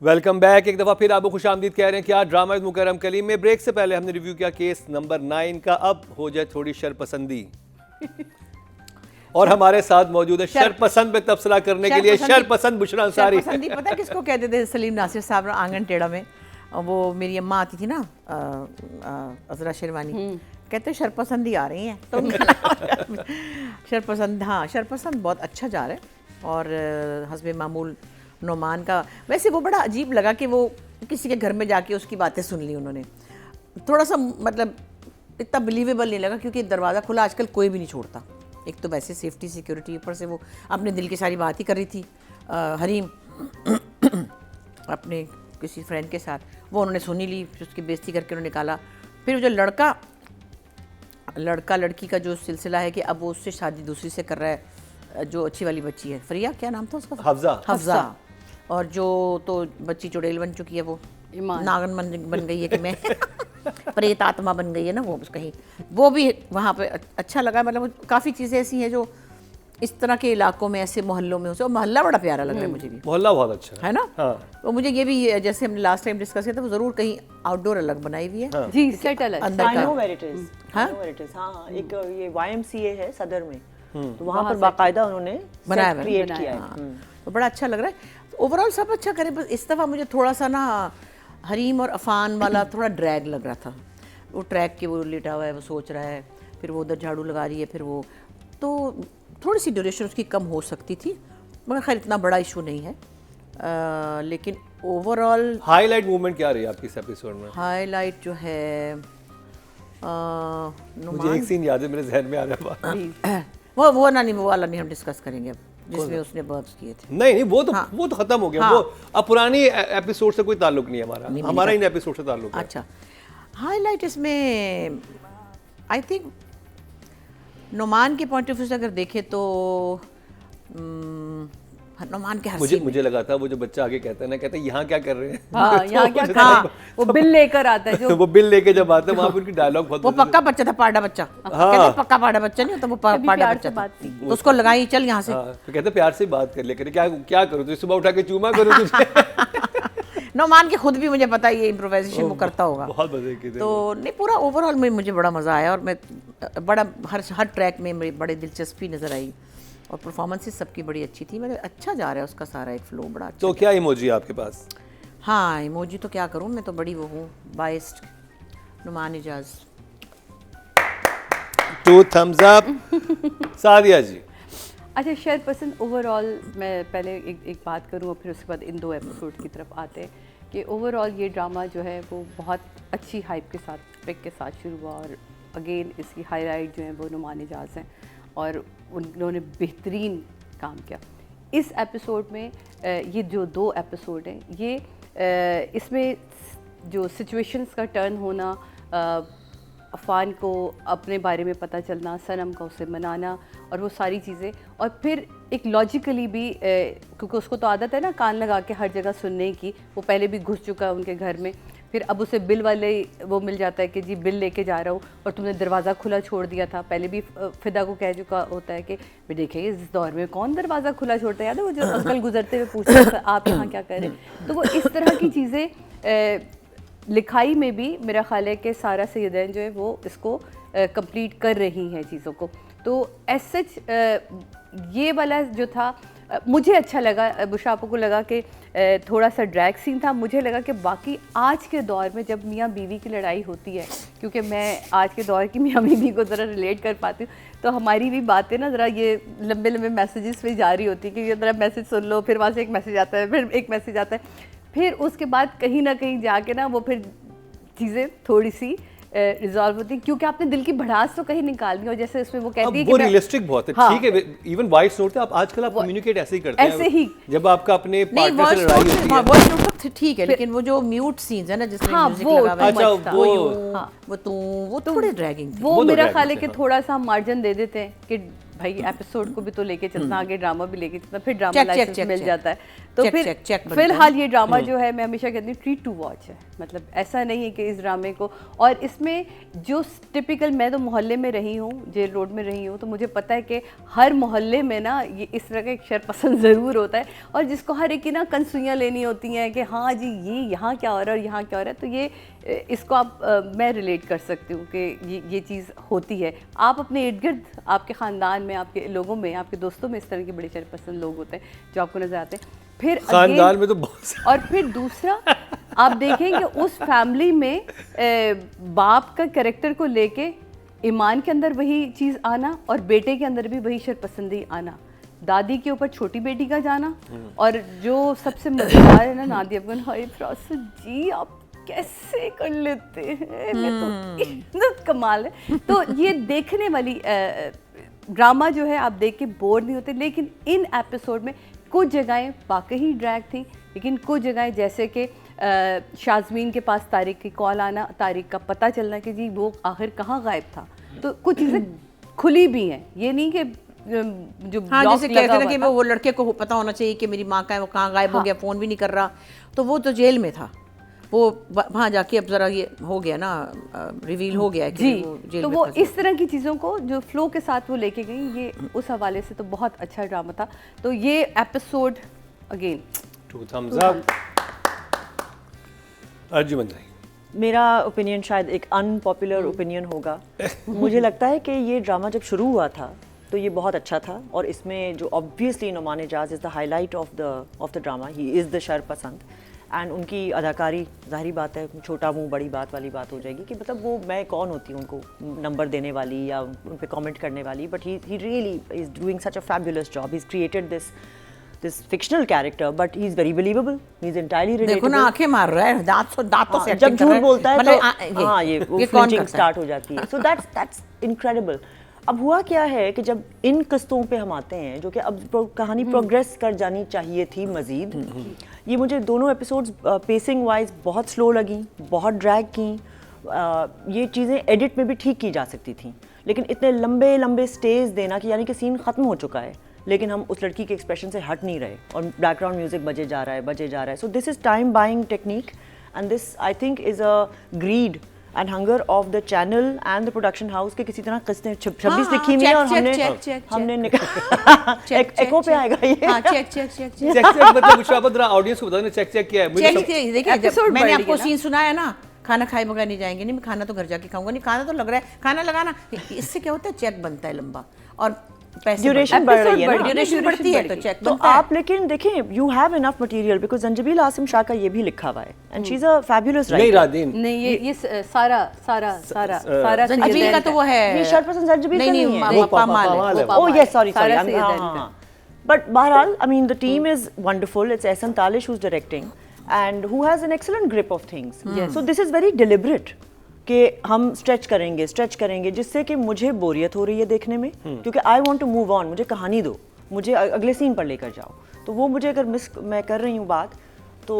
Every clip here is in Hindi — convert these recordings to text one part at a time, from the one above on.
Welcome back. एक दफ़ा फिर आपको खुश आमदीद कह रहे हैं कि आज ड्रामा विद मुकर्रम कलीम में ब्रेक से पहले हमने रिव्यू किया केस नंबर 9 का। अब हो जाए थोड़ी शरपसंदी और हमारे साथ मौजूद है शरपसंद पे तबसरा करने के लिए शरपसंद बुशरा अंसारी। शरपसंदी पता है किसको कहते थे? सलीम नासिर साहब आंगन टेढ़ा में वो मेरी अम्मा आती थी ना, अजरा शेरवानी, कहते शरपसंदी आ रही हैं तो शरपसंद, हाँ शरपसंद बहुत अच्छा जा रहा है। और हस्बे मामूल नोमान का वैसे वो बड़ा अजीब लगा कि वो किसी के घर में जाके उसकी बातें सुन ली उन्होंने, थोड़ा सा मतलब इतना बिलीवेबल नहीं लगा क्योंकि दरवाज़ा खुला आजकल कोई भी नहीं छोड़ता। एक तो वैसे सेफ्टी सिक्योरिटी, ऊपर से वो अपने दिल की सारी बात ही कर रही थी हरीम अपने किसी फ्रेंड के साथ, वो उन्होंने सुनी ली, फिर उसकी बेइज्जती करके उन्होंने निकाला। फिर जो लड़का लड़की का जो सिलसिला है कि अब वो उससे शादी दूसरी से कर रहा है, जो अच्छी वाली बच्ची है फरिया, क्या नाम था उसका? हफ्जा। और जो तो बच्ची चुड़ैल बन चुकी है, वो नागन बन गई है कि मैं प्रेत आत्मा बन गई है ना वो कहीं, वो भी वहाँ पे अच्छा लगा। मतलब काफ़ी चीज़ें ऐसी हैं जो इस तरह के इलाकों में, ऐसे मोहल्लों में, उसे मोहल्ला बड़ा प्यारा लग रहा है मुझे भी। मोहल्ला बहुत अच्छा है ना। हाँ। तो मुझे ये भी, जैसे हमने लास्ट टाइम डिस्कस किया था, वो जरूर कहीं आउटडोर अलग बनाई हुई है। हाँ। जी, सेट अलग अंदर का। हाँ एक ये YMCA है सदर में, तो वहाँ पर बाकायदा उन्होंने बनाया क्रिएट किया है। तो बड़ा अच्छा लग रहा है। ओवरऑल सब अच्छा करे, बस इस दफ़ा मुझे थोड़ा सा ना हरीम और अफान वाला थोड़ा ड्रैग लग रहा था। वो ट्रैक के वो लेटा हुआ है, वो सोच रहा है, फिर वो उधर झाड़ू लगा रही है, फिर वो तो थोड़ी सी ड्यूरेशन उसकी कम हो सकती थी, मगर खैर इतना बड़ा इशू नहीं है। लेकिन ओवरऑल हाईलाइट मूवमेंट क्या रही है आपकी इस एपिसोड में? हाईलाइट जो है मुझे एक सीन याद है, मेरे जहन में आ रहा है वो ना नहीं, वो वाला नहीं हम डिस्कस करेंगे अब, जिसमें उसने बर्ब्स किए थे। नहीं वो तो खत्म हो गया। हाँ। वो अब पुरानी एपिसोड से कोई ताल्लुक नहीं है हमारा इन एपिसोड से ताल्लुक है। अच्छा, हाईलाइट इसमें आई थिंक नोमान के पॉइंट ऑफ व्यू से अगर देखें तो नोमान के हर मुझे लगा था वो जो बच्चा आगे कहता है ना, कहते हैं यहाँ क्या कर रहे हैं। हाँ, यहाँ क्या हाँ, वो बिल लेकर आता है जो वो बिल लेके जब आता है वहाँ पर उनकी डायलॉग बहुत वो पक्का बच्चा था, पाड़ा बच्चा। कहते पक्का पाड़ा बच्चा नहीं होता, वो पाड़ा बच्चा था। तो उसको लगाई चल यहाँ से। तो कहते प्यार से बात कर लिया, कहते क्या करूँ तुझे, सुबह उठा के चूमा करूँ तुझे। नोमान के खुद भी मुझे पता है ये इम्प्रोवाइजेशन वो करता होगा। बहुत मजे की थी। तो नहीं, पूरा ओवरऑल में मुझे बड़ा मज़ा आया और मैं बड़ा हर ट्रैक में मेरी बड़ी दिलचस्पी नज़र आई और परफॉर्मेंसेस सबकी बड़ी अच्छी थी। मतलब अच्छा जा रहा है उसका सारा एक फ्लो, बड़ा अच्छा। तो क्या इमोजी आपके पास? हाँ, इमोजी तो क्या करूँ, मैं तो बड़ी वो हूँ biased, Numan Ijaz. 2 thumbs up। Sadia ji. अच्छा, शरपसंद ओवरऑल मैं पहले एक बात करूँ और फिर उसके बाद इन 2 एपिसोड की तरफ आते हैं कि ओवरऑल ये ड्रामा जो है वो बहुत अच्छी हाइप के साथ, पिक के साथ शुरू हुआ और अगेन इसकी हाईलाइट जो है वो नुमान इजाज हैं और उन्होंने बेहतरीन काम किया इस एपिसोड में। ये जो 2 एपिसोड हैं, ये इसमें जो सिचुएशंस का टर्न होना, अफान को अपने बारे में पता चलना, सनम का उसे मनाना और वो सारी चीज़ें, और फिर एक लॉजिकली भी क्योंकि उसको तो आदत है ना कान लगा के हर जगह सुनने की, वो पहले भी घुस चुका है उनके घर में, फिर अब उसे बिल वाले वो मिल जाता है कि जी बिल लेके जा रहा हूँ और तुमने दरवाज़ा खुला छोड़ दिया था। पहले भी फिदा को कह चुका होता है कि भाई देखिए इस दौर में कौन दरवाज़ा खुला छोड़ता है, याद है वो जो अंकल गुजरते हुए पूछते हैं आप यहाँ क्या कर रहे हैं। तो वो इस तरह की चीज़ें लिखाई में भी मेरा ख्याल है कि सारा सैयदैन जो है वो इसको कंप्लीट कर रही हैं चीज़ों को। तो एज सच ये वाला जो था मुझे अच्छा लगा। बुशरा आपको को लगा कि थोड़ा सा ड्रैग सीन था, मुझे लगा कि बाकी आज के दौर में जब मियाँ बीवी की लड़ाई होती है, क्योंकि मैं आज के दौर की मियाँ बीवी को ज़रा रिलेट कर पाती हूँ, तो हमारी भी बातें ना ज़रा ये लंबे लंबे मैसेजेस पे जारी होती है कि ये ज़रा मैसेज सुन लो, फिर वहाँ से एक मैसेज आता है, फिर एक मैसेज आता है, फिर उसके बाद कहीं ना कहीं जाके ना वो फिर चीज़ें थोड़ी सी रिजॉल्व होती है, क्योंकि आपने दिल की भड़ास तो कहीं निकालनी है। और जैसे इसमें वो कहती है कि वो रियलिस्टिक बहुत है। हाँ। ठीक है, इवन वॉइस नोट आप आजकल आप कम्युनिकेट ऐसे ही करते हैं, ऐसे ही जब आपका अपने पार्टनर से लड़ाई होती है। वॉइस नोट तो ठीक है, लेकिन वो जो म्यूट सीन्स है ना जिसमें म्यूजिक लगा हुआ है, अच्छा वो थोड़े ड्रैगिंग थे। वो मेरा ख्याल है कि थोड़ा सा मार्जिन दे देते हैं कि भाई एपिसोड को भी तो लेके चलना, आगे ड्रामा भी लेके चलना, फिर ड्रामा लाइसेंस मिल जाता है। तो फिर फिलहाल ये ड्रामा जो है मैं हमेशा कहती हूँ ट्रीट टू वॉच है। मतलब ऐसा नहीं है कि इस ड्रामे को, और इसमें जो टिपिकल, मैं तो मोहल्ले में रही हूँ, जेल रोड में रही हूँ, तो मुझे पता है कि हर मोहल्ले में ना ये इस तरह का एक शरपसंद ज़रूर होता है, और जिसको हर एक की ना कंसुइयाँ लेनी होती हैं कि हाँ जी ये यहाँ क्या हो रहा है और यहाँ क्या हो रहा है। तो ये इसको आप मैं रिलेट कर सकती हूँ कि ये चीज़ होती है। आप अपने इर्द गिर्द, आपके ख़ानदान में, आपके लोगों में, आपके दोस्तों में इस तरह के बड़े शरपसंद लोग होते हैं जो आपको नज़र आते हैं। फिर खानदान में तो बहुत और फिर दूसरा आप देखें कि उस फैमिली में बाप का कैरेक्टर को लेके ईमान के अंदर वही चीज़ आना और बेटे के अंदर भी वही शरपसंदी आना, दादी के ऊपर छोटी बेटी का जाना, और जो सबसे मजेदार है ना नादिया अफगान, हाय फरासत जी आप कैसे कर लेते हैं, मैं तो इतना कमाल है। तो ये देखने वाली ड्रामा जो है आप देख के बोर नहीं होते, लेकिन इन एपिसोड में कुछ जगहें वाकई ही ड्रैग थी, लेकिन कुछ जगहें जैसे कि शाज़मीन के पास तारिक की कॉल आना, तारिक का पता चलना कि जी वो आखिर कहाँ गायब था, तो कुछ चीज़ें खुली भी हैं। ये नहीं कि जो हाँ, ब्लॉक जैसे लगा कहते हुआ हैं कि था। वो लड़के को पता होना चाहिए कि मेरी माँ का है, वो कहाँ गायब हो गया, फ़ोन भी नहीं कर रहा, तो वो तो जेल में था, वो वहाँ जाके अब ज़रा ये हो गया ना, रिवील हो गया कि जी, वो जेल तो में वो फंसा। इस तरह की चीज़ों को जो फ्लो के साथ वो लेके गई, ये उस हवाले से तो बहुत अच्छा ड्रामा था। तो ये episode again 2 thumbs up। Arjuman भाई, मेरा ओपिनियन शायद एक अनपॉपुलर ओपिनियन होगा। मुझे लगता है कि ये ड्रामा जब शुरू हुआ था तो ये बहुत अच्छा था, और इसमें जो obviously Numan Ejaz is the highlight of the drama, he is the Sharpasand, and उनकी अदाकारी जाहिर बात है, छोटा मुंह बड़ी बात वाली बात हो जाएगी कि मतलब वो मैं कौन होती हूँ उनको नंबर देने वाली या उन पे कमेंट करने वाली, but he really is doing such a fabulous job. He is created this fictional character, but he is very believable, he is entirely relatable. देखो ना, आंखें मार रहा है, दांतों से जब झूठ बोलता है तो हाँ ये कौन फ्लिंचिंग करता स्टार्ट हो जाती है। So that's incredible. अब हुआ क्या है कि जब इन किस्तों पे हम आते हैं जो कि अब कहानी प्रोग्रेस कर जानी चाहिए थी मजीद, ये मुझे दोनों एपिसोड्स पेसिंग वाइज बहुत स्लो लगी, बहुत ड्रैग की। ये चीज़ें एडिट में भी ठीक की जा सकती थी, लेकिन इतने लंबे लंबे स्टेज देना कि यानी कि सीन ख़त्म हो चुका है लेकिन हम उस लड़की के एक्सप्रेशन से हट नहीं रहे और बैकग्राउंड म्यूजिक बजे जा रहा है। So this is time buying technique, and this I think is a grid and hunger of the channel and the production house के किसी तरह किसने 26 लिखी हुई है और हमने एको पे आएगा ये। चेक मतलब कुछ आप जरा ऑडियंस को बताओ, चेक किया है मुझे देखिए, मैंने आपको सीन सुनाया ना, खाना खाए बगैर नहीं जाएंगे, नहीं मैं खाना तो घर जाके खाऊंगा, नहीं खाना तो लग रहा है, खाना लगाना, इससे क्या होता है, चेक बनता है लंबा और ड्यूरेशन बढ़ रही है ना, ड्यूरेशन बढ़ती है तो चेक तो आप लेकिन देखें you have enough material because Zanjabeel Asim Shah का ये भी लिखा हुआ है and she is a fabulous नहीं राइटर। रादीन नहीं, ये सारा जंजीबील का तो वो है, ये शरपसंद जंजबील का नहीं है, वो पामाल है। ओह यस सॉरी बट बहरहाल I mean the team is wonderful, it's Ahsan Talish who is directing and who has an excellent grip of things, so this is very deliberate कि हम स्ट्रेच करेंगे जिससे कि मुझे बोरियत हो रही है देखने में, क्योंकि I want to move on, मुझे कहानी दो, मुझे अगले सीन पर लेकर जाओ। तो वो मुझे अगर मिस मैं कर रही हूँ बात तो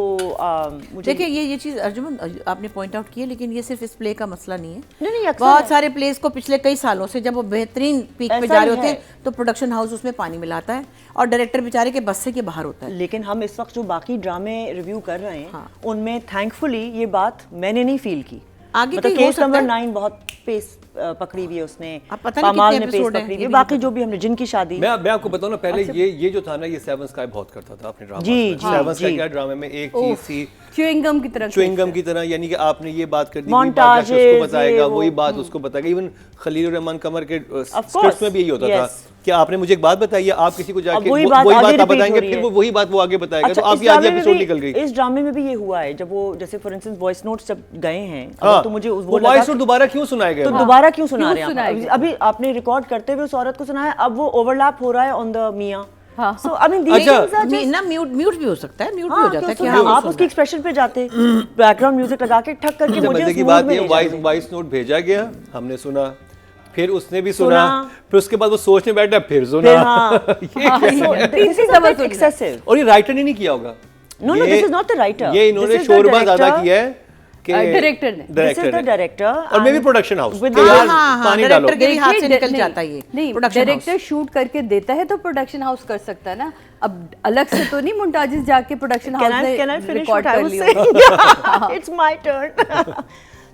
मुझे देखिए ये चीज़ अर्जुमन आपने पॉइंट आउट की है, लेकिन ये सिर्फ इस प्ले का मसला नहीं है। नहीं, अक्सर बहुत है। सारे प्लेस को पिछले कई सालों से जब वो बेहतरीन पीक पे ऐसा जा रहे ही होते है। हैं तो प्रोडक्शन हाउस उसमें पानी मिलाता है और डायरेक्टर बेचारे के बस से के बाहर होता है। लेकिन हम इस वक्त जो बाकी ड्रामे रिव्यू कर रहे हैं हाँ। उनमें थैंकफुली ये बात मैंने नहीं फील की। आगे मतलब कहीं हो केस नंबर सकता है। 9 बहुत पेस पकड़ी हुई है उसने, अब पता नहीं पामाल कितने ने पेस episode हैं, पकड़ी ये हुई है, भी बाकी नहीं जो भी हमने जिनकी शादी मैं आपको बताऊं ना, पहले ये जो था ना, ये सेवन स्काई बहुत करता था अपने ड्रामा जी, में। जी, सेवन स्काई जी। क्या ड्रामे में एक चीज थी, च्युइंगम की तरह च्युइंगम की तरह, यानी कि आपने ये बात कर दी, वही बात Montages, जाके उसको बताएगा, ये वो। वही बात उसको बताएगा। इवन खलील रहमान कमर के course, स्क्रिप्ट्स में भी यही होता था yes. कि आपने मुझे एक बात बताई है, आप किसी को जाके वही वही बात बात आगे आप repeat बताएंगे, हो रही फिर है। वो वही बात वो आगे बताएगा, तो अच्छा, आपकी इस आधी ड्रामे में एपिसोड भी- निकल गई। इस ड्रामे में भी ये हुआ है, जब वो जैसे फॉर इंस्टेंस वॉइस नोट्स जब गए हैं, हाँ, तो मुझे वो लगा वॉइस कि- नोट दोबारा क्यों सुनाए गए? तो दोबारा क्यों सुना क्यों रहे हैं सुनाए आप? गए? अभी आपने रिकॉर्ड करते हुए उस औरत को सुनाया, अब वो ओवरलैप हो रहा है ऑन द मियां। हाँ। सो आई मीन अच्छा। ना म्यूट भी हो सकता है, म्यूट भी हो हाँ, जाता है तो कि सुना, हाँ, आप उसकी एक्सप्रेशन पे जाते, बैकग्राउंड म्यूजिक लगा के ठक करके अच्छा, मुझे मजे उस की mood बात में ये ले जाते। वॉइस नोट भेजा गया, हमने सुना, फिर उसने भी सुना, सुना। फिर उसके बाद वो सोचने बैठा, फिर फिर सुना। हाँ, so this is a bit excessive. और ये राइटर ने नहीं किया होगा। No, this is not the writer. ये इन्होंने This is the शोरबा ज्यादा director. किया है के डायरेक्टर ने। This is the director और मे भी प्रोडक्शन हाउस with यार हाँ, पानी डालो डायरेक्टर के भी हाथ से देखिए, निकल जाता है ये नहीं, प्रोडक्शन डायरेक्टर शूट करके देता है तो प्रोडक्शन हाउस कर सकता है ना। अब अलग से तो नहीं मुमताजिज जाके प्रोडक्शन can हाउस I में finish रिकॉर्ड what I कर was लिया। saying? Yeah, it's my turn.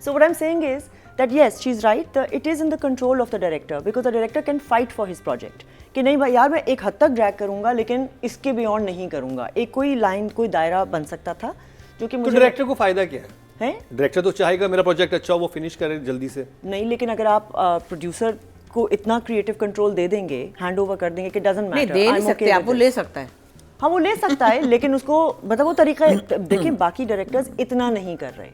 So what I'm saying is that yes, she's right. It is in the control of the director because the director can fight for his project. कि नहीं भाई यार मैं एक हद तक ड्रैग करूंगा लेकिन इसके बियॉन्ड नहीं करूंगा। एक कोई लाइन कोई दायरा बन सकता था जो कि तो मुझे डायरेक्टर को फायदा क्या है? है डायरेक्टर तो चाहेगा मेरा प्रोजेक्ट अच्छा हो, वो फिनिश करे जल्दी से। नहीं, लेकिन अगर आप प्रोड्यूसर को इतना क्रिएटिव कंट्रोल दे देंगे, हैंड ओवर कर देंगे कि डजंट नहीं मैटर, दे नहीं सकते आप, वो ले सकता है। हाँ वो ले सकता है लेकिन उसको मतलब वो तरीका देखिए बाकी डायरेक्टर्स इतना नहीं कर रहे,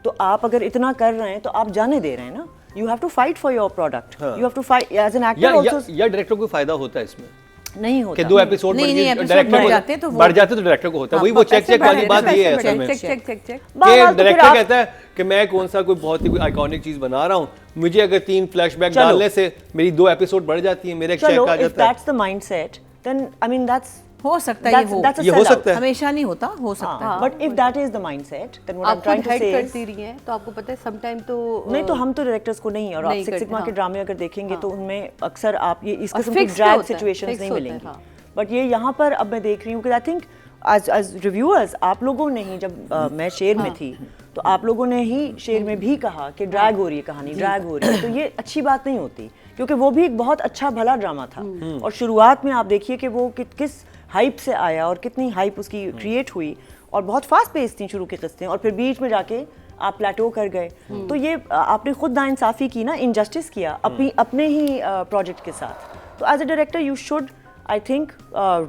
तो आप अगर इतना कर रहे हैं तो आप जाने दे रहे हैं ना। You have to fight for your product, you have to fight as an actor also. या डायरेक्टर को फायदा होता है इसमें नहीं होता कि 2 एपिसोड नहीं, नहीं, episode डायरेक्टर बढ़ को जाते हैं तो वो- बढ़ जाते तो डायरेक्टर को होता है। वही वो चेक वाली बात ये है असल में चेक चेक चेक चेक। कि बहरहाल तो फिर डायरेक्टर आप- कहता है कि मैं कौन सा कोई बहुत ही कोई आइकॉनिक चीज बना रहा हूँ, मुझे अगर 3 फ्लैशबैक चलो। डालने से मेरी 2 एपिसोड बढ़ जाती है, मेरा एक चेक चलो आ इफ जाता है। That's the mindset then I mean that's हो सकता है ये हो, that's a ये हो sellout. सकता है। हमेशा नहीं होता, हो सकता है। But if that is the mindset then what I am आप ट्राइंग खुद टू हेड से करती रही हैं तो आपको पता है सम टाइम तो नहीं तो हम तो डायरेक्टर्स को नहीं, और आप नहीं सिक्स करते, सिग्मा के हाँ। ड्रामे अगर देखेंगे तो उनमें अक्सर आप ये इस और किस्म की fixed ड्रैग होता है, सिचुएशंस fixed नहीं होता है, मिलेंगी। हाँ। बट ये यहाँ पर अब मैं देख रही हूँ कि आई थिंक एज रिव्यूअर्स आप लोगों ने ही जब मैं शेर में थी तो आप लोगों ने ही शेर में भी कहा कि ड्रैग हो रही है कहानी, ड्रैग हो रही है, तो ये अच्छी बात नहीं होती क्योंकि वो भी एक बहुत अच्छा भला ड्रामा था। और शुरुआत में आप देखिए कि वो किस हाइप से आया और कितनी हाइप उसकी क्रिएट हुई और बहुत फास्ट पेस थी शुरू की किस्तें, और फिर बीच में जाके आप प्लेटो कर गए। तो ये आपने खुद नाइंसाफ़ी की ना, इनजस्टिस किया अपने ही प्रोजेक्ट के साथ। तो as a director you should I think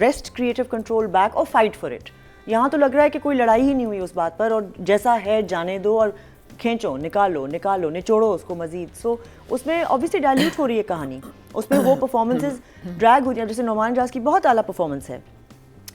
wrest creative control back और फाइट फॉर इट। यहाँ तो लग रहा है कि कोई लड़ाई ही नहीं हुई उस बात पर, और जैसा है जाने दो और खींचो, निकालो निकालो, निचोड़ो उसको मजीद। सो उसमें ऑब्वियसली डाइल्यूट हो रही है कहानी, उसमें वो परफॉर्मेंसेज ड्रैग हो रही है। जैसे नोमान जाज की बहुत आला परफॉर्मेंस है,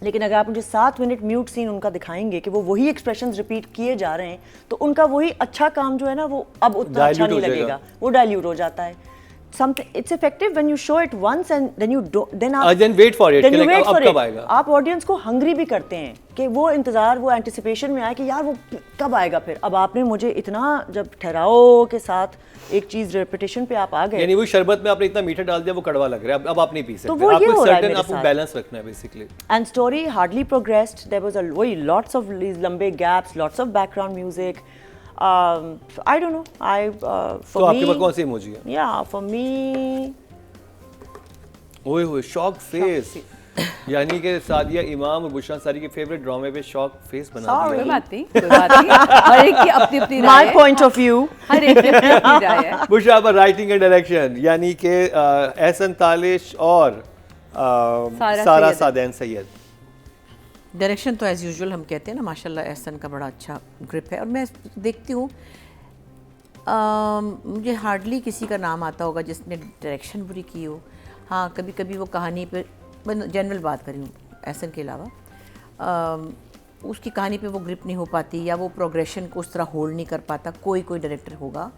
लेकिन अगर आप मुझे 7 मिनट म्यूट सीन उनका दिखाएंगे कि वो वही एक्सप्रेशंस रिपीट किए जा रहे हैं, तो उनका वही अच्छा काम जो है ना वो अब उतना अच्छा Dilute नहीं हो जाएगा। लगेगा, वो डाइल्यूट हो जाता है। Something it's effective when you show it once and then you don't then then wait for it, then कि you like wait अब for कब it। आएगा? आप ऑडियंस को हंग्री भी करते हैं कि वो इंतजार, वो एंटिसिपेशन में आए कि यार वो कब आएगा फिर। अब आपने मुझे इतना जब ठहराव के साथ एक चीज रेपिटेशन पे आप आ गए, यानी वो शरबत में आपने इतना मीठा डाल दिया वो कड़वा लग रहा है, अब आप नहीं पी सकते। तो वो ये आपको हो रहा है सर्टेन मेरे आपको साथ। बैलेंस रखना है basically. and story hardly progressed. There was वही lots of these लंबे gaps, lots of background music. I don't know. तो For आपके पास me, कौन सी इमोजी है? yeah, for me, ओए होए शॉक फेस, यानी कि सादिया इमाम और बुशरा अंसारी के फेवरेट ड्रामे पे शॉक फेस बना कोई दिया। बात नहीं, कोई बात नहीं, हर एक की अपनी अपनी राय my है। point of view. हर एक की अपनी अपनी राय है। बुशरा पर राइटिंग एंड डायरेक्शन यानी कि एहसन तालिश और सारा सैयद। सादैन सैयद। डायरेक्शन तो एज यूजुअल हम कहते हैं ना, माशाल्लाह एहसन का बड़ा अच्छा ग्रिप है। और मैं देखती हूँ मुझे हार्डली किसी का नाम आता होगा जिसने डायरेक्शन बुरी की हो। हाँ कभी कभी वो कहानी पे, मैं जनरल बात कर रही हूँ एहसन के अलावा, उसकी कहानी पे वो ग्रिप नहीं हो पाती या वो प्रोग्रेशन को उस तरह होल्ड नहीं कर पाता। कोई कोई डायरेक्टर होगा,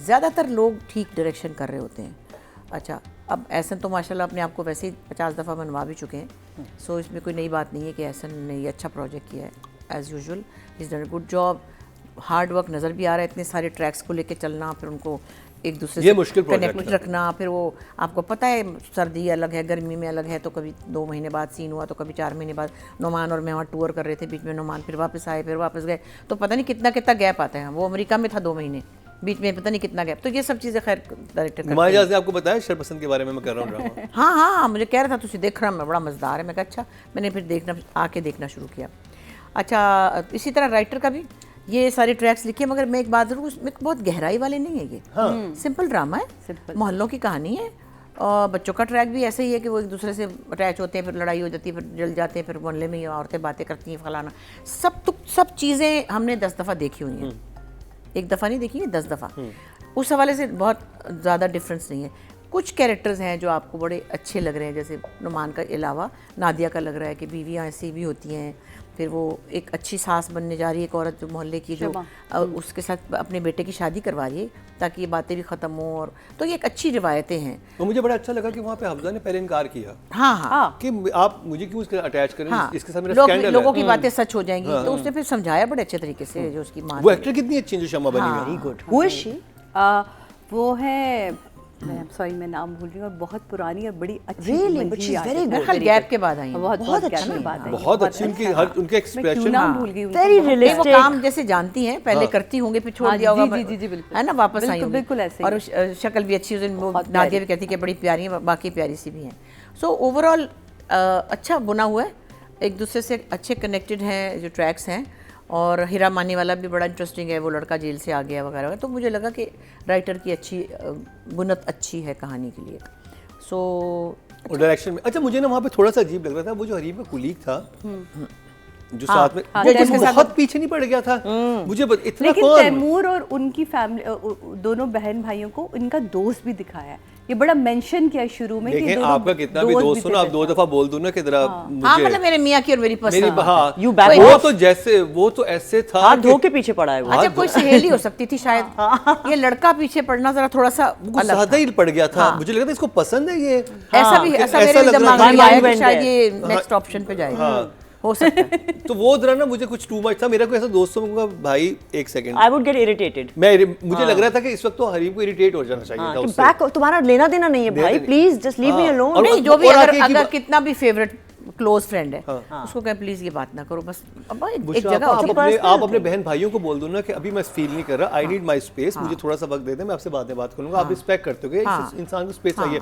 ज़्यादातर लोग ठीक डायरेक्शन कर रहे होते हैं। अच्छा अब एहसन तो माशाल्लाह अपने आप को वैसे ही 50 दफ़ा मनवा भी चुके हैं, सो इसमें कोई नई बात नहीं है कि एहसन ने ये अच्छा प्रोजेक्ट किया है। As usual is done a good job, hard work नज़र भी आ रहा है। इतने सारे ट्रैक्स को लेके चलना, फिर उनको एक दूसरे ये से मुश्किल project कनेक्ट था। रखना, फिर वो आपको पता है सर्दी अलग है, गर्मी में अलग है, तो कभी 2 महीने बाद सीन हुआ तो कभी 4 महीने बाद। नोमान और मैं वहाँ टूर कर रहे थे, बीच में नोमान फिर वापस आए, फिर वापस गए, तो पता नहीं कितना कितना गैप आता है। वो अमेरिका में था 2 महीने, बीच में पता नहीं कितना गैप। तो ये सब चीज़ें खैर डायरेक्टर नुमान जाज़ ने आपको बताया शरपसंद के बारे में मैं कर रहा हूँ ड्रामा? हाँ, मुझे कह रहा था तुझे देख रहा मैं, बड़ा मज़ेदार है। मैं कहा अच्छा, मैंने फिर आके देखना शुरू किया। अच्छा इसी तरह राइटर का भी ये सारे ट्रैक्स लिखे, मगर मैं एक बात ज़रूर, उसमें बहुत गहराई वाले नहीं है। ये सिंपल ड्रामा है, Simple। मोहल्लों की कहानी है। और बच्चों का ट्रैक भी ऐसे ही है कि वो एक दूसरे से अटैच होते हैं, फिर लड़ाई हो जाती है, फिर जल जाते हैं, फिर मोहल्ले में औरतें बातें करती हैं, फलाना सब चीज़ें हमने 10 दफ़ा देखी हुई हैं। 1 दफ़ा नहीं देखी है, 10 दफ़ा। उस हवाले से बहुत ज़्यादा डिफरेंस नहीं है। कुछ कैरेक्टर्स हैं जो आपको बड़े अच्छे लग रहे हैं, जैसे नुमान का अलावा नादिया का लग रहा है कि बीवियाँ ऐसी भी होती हैं, फिर वो एक अच्छी सास बनने जा रही है, एक औरत जो मोहल्ले की जो उसके साथ अपने बेटे की शादी करवा रही है ताकि ये बातें भी ख़त्म हो, और तो ये एक अच्छी रिवायतें हैं। और मुझे बड़ा अच्छा लगा कि वहाँ पे हफ्जा ने पहले इनकार किया हाँ हाँ कि आप मुझे क्यों इसके अटैच करें, हाँ, इसके साथ मेरा स्कैंडल लोगों है। की बातें सच हो जाएंगी, तो उसने फिर समझाया बड़े अच्छे तरीके से जो उसकी माँ वो एक्टर कितनी अच्छी है जो शमा बनी है। Very good. Who is she? वो है, मैं सॉरी मैं नाम भूल रही हूँ, और बहुत पुरानी और बड़ी अच्छी Really? Manjhi But she's artist very है। good. मेरे ख्याल गैप के बाद आई हैं। बहुत अच्छी अच्छी बात है, बहुत अच्छी उनकी हर उनके मैं क्यों एक्सप्रेशन। नाम भूल गई उनका, Very बहुत- नहीं, वो realistic. काम जैसे जानती हैं, पहले करती होंगे फिर छोड़ हाँ, दिया होगा, जी, जी, जी, बिल्कुल। है ना, वापस आई बिल्कुल, होंगी। बिल्कुल ऐसे ही और शक्ल भी अच्छी, वो बहुत नादिया प्यारी। भी कहती कि बड़ी प्यारी है, बाकी प्यारी सी भी हैं। सो ओवरऑल अच्छा बुना हुआ है, एक दूसरे से अच्छे कनेक्टेड हैं जो ट्रैक्स हैं, और हीरा मानी वाला भी बड़ा इंटरेस्टिंग है, वो लड़का जेल से आ गया वगैरह वगैरह, तो मुझे लगा कि राइटर की अच्छी बुनत अच्छी है कहानी के लिए। सो और डायरेक्शन में अच्छा, मुझे ना वहाँ पे थोड़ा सा अजीब लग रहा था, वो जो हरीम का कुलीग था जो साथ में, हाँ, वो जिसके साथ- बहुत पीछे नहीं पड़ गया था मुझे इतना लेकिन कौन। तैमूर और उनकी फैमिली, दोनों बहन भाइयों को इनका दोस्त भी दिखाया है, ये बड़ा मेंशन किया शुरू में कि देखें दोनों आपका कितना भी दोस्त हो ना, आप दो दफा बोल दो ना कि जरा हाँ, मुझे मतलब मेरे मियाँ की और मेरी मेरी पसंद। हाँ, You back वो off. तो जैसे वो तो ऐसे था हाथ कि धो के पीछे पड़ा है वो। अच्छा, कोई सहेली हो सकती थी शायद, ये लड़का पीछे पड़ना जरा थोड़ा सा वो अलग ज्यादा था। ही पड़ गया था। मुझे लगा था इसको पसंद है ये, ऐसा भी, ऐसा ऐसा मेरे भी लग रहा दिमाग था। में आया कि Mind शायद went ये नेक्स्ट ऑप्शन पे जाएगा, हो सकता है। तो वो जरा ना मुझे कुछ टू मच था। मेरा कोई ऐसा दोस्तों में कहूंगा, भाई एक second, I would get irritated. मुझे लग रहा था कि इस वक्त तो हरीम को इरिटेट हो जाना चाहिए था उससे। बैक, तुम्हारा लेना देना नहीं है भाई, please just leave me alone. और- नहीं, जो भी और अगर आगे की अगर बात- कितना भी फेवरेट क्लोज फ्रेंड है उसको कहें प्लीज ये बात ना करो, बस अब एक बुशरा, जगह आप होती है। अपने personal अपने बहन भाइयों को बोल दो ना कि अभी मैं फील नहीं कर रहा, आई नीड माई स्पेस, मुझे थोड़ा सा वक्त दे दे, मैं आपसे बाद में बात करूंगा। आप रिस्पेक्ट करते हो कि इस इंसान को स्पेस चाहिए।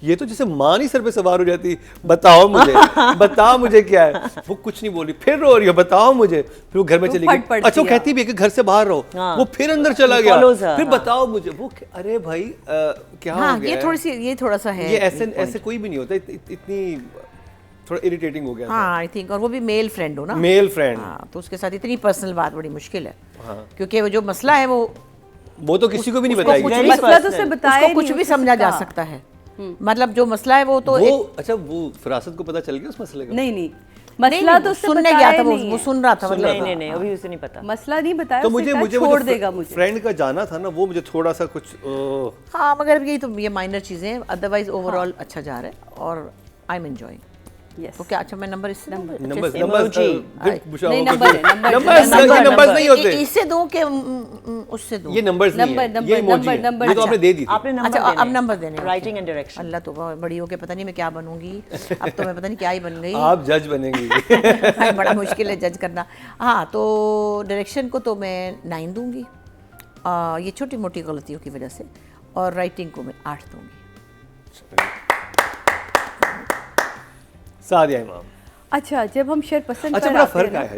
ये तो जैसे माँ नहीं सर पे सवार हो जाती, बताओ मुझे बताओ मुझे क्या है, वो कुछ नहीं बोली, फिर रो रही है बताओ मुझे, फिर वो घर में चली फट गई। अच्छा वो कहती भी है कि घर से बाहर रहो, वो फिर अंदर चला गया, follows her, फिर बताओ मुझे, वो अरे भाई क्या हो हाँ, गया ये है? थोड़ी सी, ये थोड़ा सा है, ये ऐसे कोई भी नहीं होता, इतनी थोड़ा इरिटेटिंग हो गया हाँ आई थिंक, और वो भी मेल फ्रेंड हो ना, मेल फ्रेंड। हाँ, तो उसके साथ इतनी पर्सनल बात बड़ी मुश्किल है, क्योंकि वो जो मसला है वो तो किसी को भी नहीं उसको बताएगी। कुछ Very भी मसला तो personal. उसे बताया उसको कुछ भी समझा जा सकता है, मतलब जो मसला है वो तो वो एक अच्छा वो फरासत को पता चल गया उस मसले का? नहीं नहीं, नहीं, मसला नहीं, तो उससे सुनने बताया गया था, नहीं वो है। सुन रहा था, मतलब नहीं नहीं नहीं, अभी उसे नहीं पता। मसला नहीं बताया, तो उसने मुझे कहा मुझे छोड़ देगा मुझे। फ्रेंड का जाना था ना, वो मुझे थोड़ा सा कुछ हाँ, मगर ये तो ये माइनर चीजें हैं, अदरवाइज ओवरऑल अच्छा जा रहा है और आई एम एंजॉयिंग। Yes. तो क्या अच्छा मैं नंबर इससे दूं? Number Emoji. नंबर नहीं, नंबर है, नंबर है, ये नंबर्स नहीं होते, इससे दूं कि उससे दूं? ये नंबर्स नहीं है, नंबर, ये इमोजी है, नंबर, ये तो आपने दे दी थी। आपने नंबर अच्छा, देने अब नंबर देने हैं, राइटिंग एंड डायरेक्शन। अल्लाह तो बड़ी हो के पता नहीं मैं क्या बनूंगी, अब तो मैं पता नहीं क्या ही बन गई। आप जज बनेंगी। बड़ा मुश्किल है जज करना। हाँ, तो डायरेक्शन को तो मैं 9 दूंगी, ये छोटी मोटी गलतियों की वजह से, और राइटिंग को मैं 8 दूंगी। सादिया इमाम। अच्छा, जब हम शेर पसंद अच्छा पर बड़ा आते फर्क हैं ना, आया है,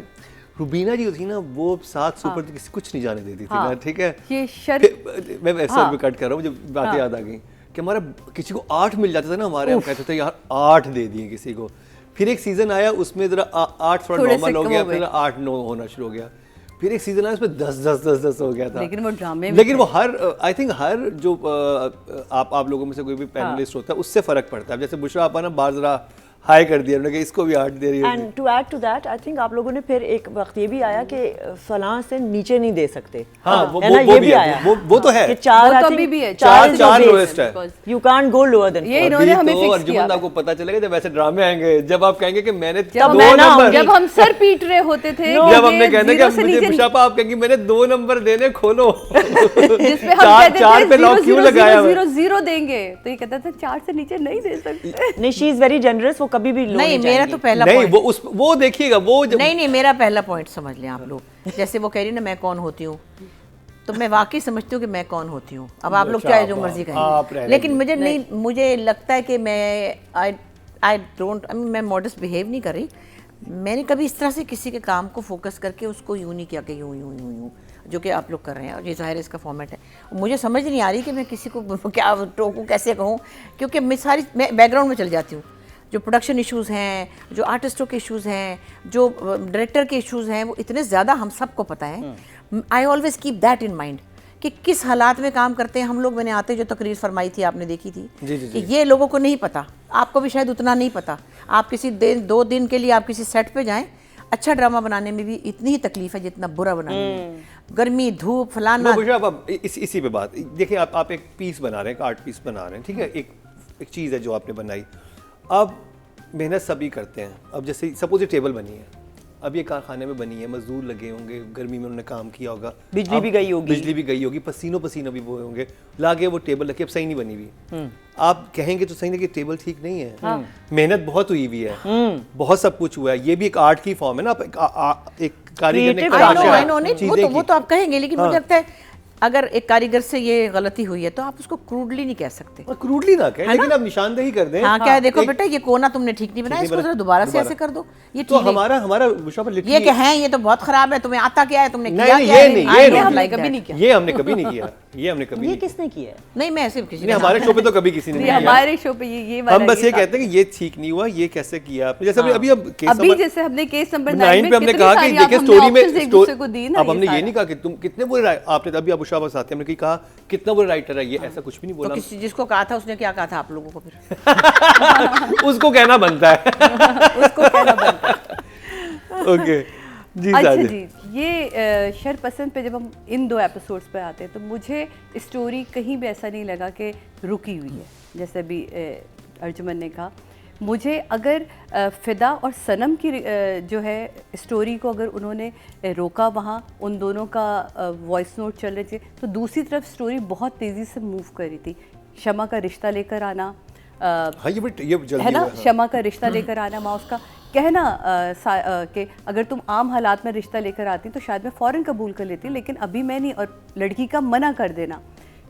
रुबीना जी थी ना, वो 7 से ऊपर किसी कुछ नहीं जाने देती थी हाँ। ना, ठीक है। ये शर फिर मैं ऐसा भी कट कर रहा हूँ, मुझे बातें याद आ गई कि हमारा किसी को 8 मिल जाता था ना, हमारे हम कहते थे यार 8 दे दिए किसी को। फिर एक सीजन आया उसमें जरा 8 थोड़ा थोड़े से नॉर्मल हो कम गया, हो गए। फिर 8-9 होना शुरू हो गया। फिर एक सीजन आया उसमें 10 हो गया था। लेकिन वो ड्रामे में लेकिन थे। वो हर आई थिंक हर जो आप लोगों में से कोई भी पैनलिस्ट होता है उससे फर्क पड़ता है। जैसे बुशरा आपा ना बार जरा हाई कर दिया उन्होंने कि इसको भी 8 दे रही है। And to add to that I think आप लोगों ने फिर एक वक्त ये भी आया कि फलां से नीचे नहीं दे सकते। हाँ, है ना, वो ये भी भी है, आया वो तो है। कि 4 वो I तो think अभी भी है, 4 चार lowest lowest है। Because You can't go lower than ये 4. इन्होंने हमें तो फिक्स अर्जुमंद किया आपको पता चलेगा जब ऐसे ड्रामे आएंगे, जब आप कहेंगे कि मैंने जब 2 मैं ना नंबर, होंगी। जब हम सर पीट रहे होते थे, जब हमने कहना कि जीरो से मुझे नीचे- बुशापा आप कहेंगे मैंने 2 नंबर देने खोलो। जिसमें हम चार- कहते चार थे पे लॉक 0 क्यों 0 लगाया 0 हुआ है? 0 0 देंगे, तो ये कहता था 4 से नीचे नहीं दे सकते। नहीं, शी इज वेरी जनरस, वो कभी भी low नहीं, मेरा जाएंगी। तो पहला नहीं point, वो देखिएगा वो जब नहीं मेरा पहला पॉइंट समझ लें आप लोग। जैसे वो कह रही ना मैं कौन होती हूँ, तो मैं वाकई समझती हूँ कि मैं कौन होती हूँ। अब आप लोग अच्छा, चाहे जो आप- मर्जी आप कहें, रहने लेकिन दें। मुझे नहीं, मुझे लगता है कि मैं आई डोंट, मैं मॉडस्ट बिहेव नहीं कर रही। मैंने कभी इस तरह से किसी के काम को फोकस करके उसको यूँ नहीं किया कि यूँ यूँ यूँ यूँ, जो कि आप लोग कर रहे हैं, और ये ज़ाहिर है इसका फॉर्मेट है। मुझे समझ नहीं आ रही कि मैं किसी को क्या टोकूँ, कैसे कहूँ, क्योंकि मैं बैकग्राउंड में चल जाती हूँ। जो प्रोडक्शन इश्यूज़ हैं, जो आर्टिस्टों के इश्यूज़ हैं, जो डायरेक्टर के इश्यूज़ हैं, वो इतने ज़्यादा हम सबको पता है। I always keep that in mind कि किस हालात में काम करते हैं हम लोग। मैंने आते जो तकरीर फरमाई थी आपने देखी थी जी, जी, कि ये लोगों को नहीं पता, आपको भी शायद उतना नहीं पता। आप किसी 2 दिन के लिए आप किसी सेट पे जाएं, अच्छा ड्रामा बनाने में भी इतनी ही तकलीफ है जितना बुरा बनाने में। गर्मी, धूप, फलाना। अब इसी पे बात देखिए, आप एक पीस बना रहे हैं, एक आर्ट पीस बना रहे हैं, ठीक है, एक चीज़ है जो आपने बनाई। अब मेहनत सभी करते हैं। अब जैसे सपोज ये टेबल बनी है, अब ये कारखाने में बनी है, मजदूर लगे होंगे, गर्मी में उन्होंने काम किया होगा, बिजली भी गई होगी, पसीनों भी वो होंगे, लागे वो टेबल रखी, अब सही नहीं बनी हुई। आप कहेंगे तो सही नहीं कि टेबल ठीक नहीं है। मेहनत बहुत हुई हुई है, बहुत सब कुछ हुआ है, ये भी एक आर्ट की फॉर्म है ना। एक कारीगर ने वो तो आप कहेंगे, लेकिन मुझे लगता है अगर एक कारीगर से ये गलती हुई है तो आप उसको क्रूडली नहीं कह सकते। क्रूडली ना कहें, लेकिन आप निशानदेही कर दें। हाँ, क्या है, देखो बेटा ये कोना तुमने ठीक नहीं बनाया, इसको जरा दोबारा से ऐसे कर दो। ये तो हमारा ये कहें ये तो बहुत खराब है, तुम्हें आता क्या है, तुमने किया क्या है? ये हमने कभी नहीं किया। ये हमने कभी नहीं किया। ये किसने किया? नहीं, मैं ऐसे किसी ने हमारे शो पे तो कभी किसी ने नहीं किया। हमारे शो पे ये हम बस ये कहते हैं कि ये ठीक नहीं हुआ, ये कैसे किया आपने। जैसे अभी जैसे हमने केस नंबर 9 पे हमने कहा कि देखिए स्टोरी में अब हमने ये ये नहीं कहा कि तुम कितने बुरे, आपने अभी अबू शाबाश साथी हमने कहा कितना बुरा राइटर है ये, ऐसा कुछ भी नहीं बोला। तो जिसको कहा था उसने क्या कहा था आप लोगों को फिर? उसको कहना बनता है। उसको कहना बनता है। ओके जी। अच्छा जी, ये शरपसंद पे जब हम इन 2 एपिसोड्स पे आते हैं तो मुझे स्टोरी कहीं भी ऐसा नहीं लगा कि रुकी हुई है। जैसे अभी अर्जुमन ने कहा, मुझे अगर फ़िदा और सनम की जो है स्टोरी को अगर उन्होंने रोका, वहाँ उन दोनों का वॉइस नोट चल रहे थे, तो दूसरी तरफ स्टोरी बहुत तेज़ी से मूव कर रही थी। शमा का रिश्ता लेकर आना, हाँ, ये जल्दी है ना, शमा का रिश्ता लेकर आना, माँ उसका कहना कि अगर तुम आम हालात में रिश्ता लेकर आती तो शायद मैं फ़ौरन कबूल कर लेती, लेकिन अभी मैं नहीं, और लड़की का मना कर देना।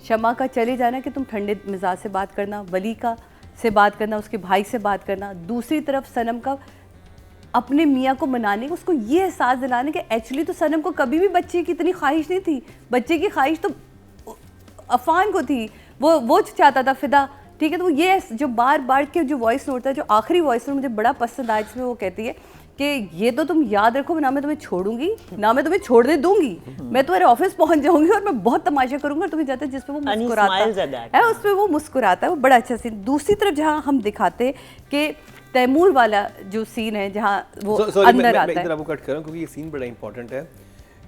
शमा का चले जाना कि तुम ठंडे मिजाज से बात करना, वली का से बात करना, उसके भाई से बात करना। दूसरी तरफ सनम का अपने मियाँ को मनाने, उसको ये एहसास दिलाने कि एक्चुअली तो सनम को कभी भी बच्चे की इतनी ख्वाहिश नहीं थी, बच्चे की ख्वाहिश तो अफान को थी, वो चाहता था फ़िदा, ठीक है। तो ये जो बार बार के जो वॉइस नोट था, जो आखिरी वॉइस नोट मुझे बड़ा पसंद आया, जिसमें वो कहती है कि ये तो तुम याद रखो, ना मैं तुम्हें छोड़ूंगी ना मैं तुम्हें छोड़ने दूंगी, मैं तुम्हारे ऑफिस पहुंच जाऊंगी और मैं बहुत तमाशा करूंगा और तुम्हें जाते हैं, जिसपे वो मुस्कुराता है, उस पर वो मुस्कुराता है, वो बड़ा अच्छा सीन। दूसरी तरफ जहाँ हम दिखाते कि तैमूर वाला जो सीन है, जहाँ वो अंदर आता है, आपको कट कर रहा हूं क्योंकि ये सीन बड़ा इंपॉर्टेंट है